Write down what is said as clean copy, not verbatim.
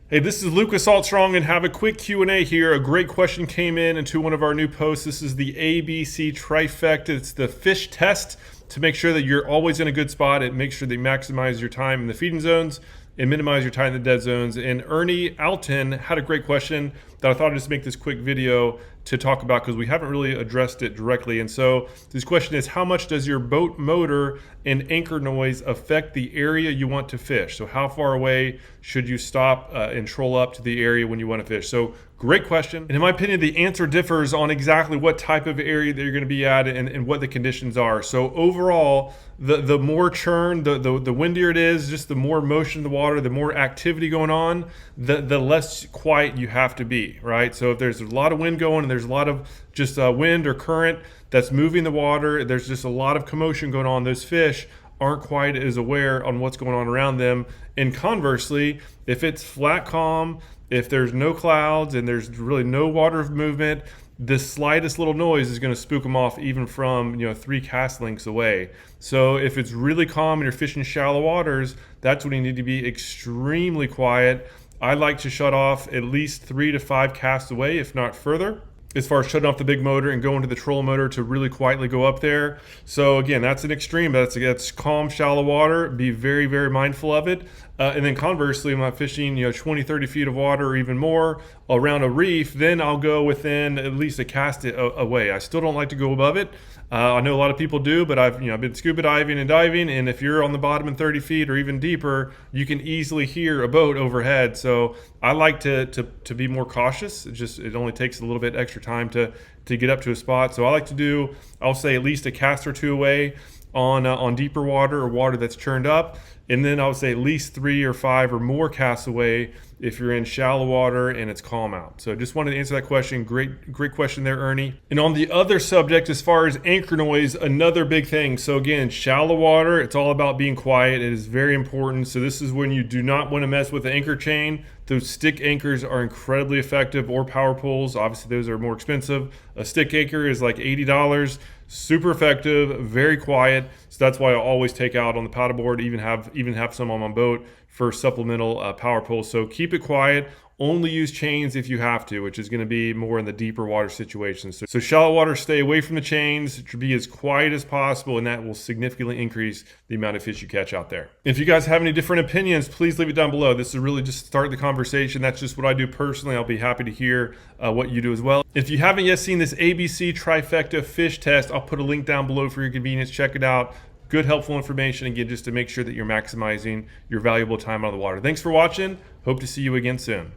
Hey, this is Lucas Altstrong and have a quick Q&A here. A great question came in into one of our new posts. This is the ABC trifecta. It's the fish test to make sure that you're always in a good spot. It makes sure that you maximize your time in the feeding zones and minimize your time in the dead zones. And Ernie Alton had a great question that I thought I'd just make this quick video to talk about because we haven't really addressed it directly. And so this question is, how much does your boat motor and anchor noise affect the area you want to fish? So how far away should you stop and troll up to the area when you want to fish? So great question. And in my opinion, the answer differs on exactly what type of area that you're going to be at and what the conditions are. So overall, the more churn, the windier it is, just the more motion in the water, the more activity going on, the less quiet you have to be, right? So if there's a lot of wind going and there's a lot of just wind or current that's moving the water, there's just a lot of commotion going on, those fish aren't quite as aware on what's going on around them. And conversely, if it's flat calm, if there's no clouds and there's really no water movement, the slightest little noise is going to spook them off even from 3 cast lengths away. So if it's really calm and you're fishing shallow waters, that's when you need to be extremely quiet. I like to shut off at least 3 to 5 casts away, if not further, as far as shutting off the big motor and going to the trolling motor to really quietly go up there. So again, that's an extreme. That's calm, shallow water. Be very, very mindful of it. And then conversely, when I'm fishing 20, 30 feet of water or even more around a reef, then I'll go within at least a cast away. I still don't like to go above it. I know a lot of people do, but I've been scuba diving and diving, and if you're on the bottom in 30 feet or even deeper, you can easily hear a boat overhead. So I like to be more cautious. It only takes a little bit extra time to get up to a spot. So I like to do, I'll say, at least a cast or 2 away on deeper water or water that's churned up. And then I would say at least 3 or 5 or more casts away if you're in shallow water and it's calm out. So just wanted to answer that question. Great question there, Ernie. And on the other subject, as far as anchor noise, another big thing. So again, shallow water, it's all about being quiet. It is very important. So this is when you do not want to mess with the anchor chain. Those stick anchors are incredibly effective, or power poles. Obviously, those are more expensive. A stick anchor is like $80. Super effective, very quiet. So that's why I always take out on the paddleboard, even have some on my boat for supplemental power poles. So keep it quiet. Only use chains if you have to, which is going to be more in the deeper water situations. So shallow water, stay away from the chains. To be as quiet as possible, and that will significantly increase the amount of fish you catch out there. If you guys have any different opinions, please leave it down below. This is really just start the conversation. That's just what I do personally. I'll be happy to hear what you do as well. If you haven't yet seen this ABC trifecta fish test, I'll put a link down below for your convenience. Check it out. Good, helpful information, again, just to make sure that you're maximizing your valuable time out of the water. Thanks for watching. Hope to see you again soon.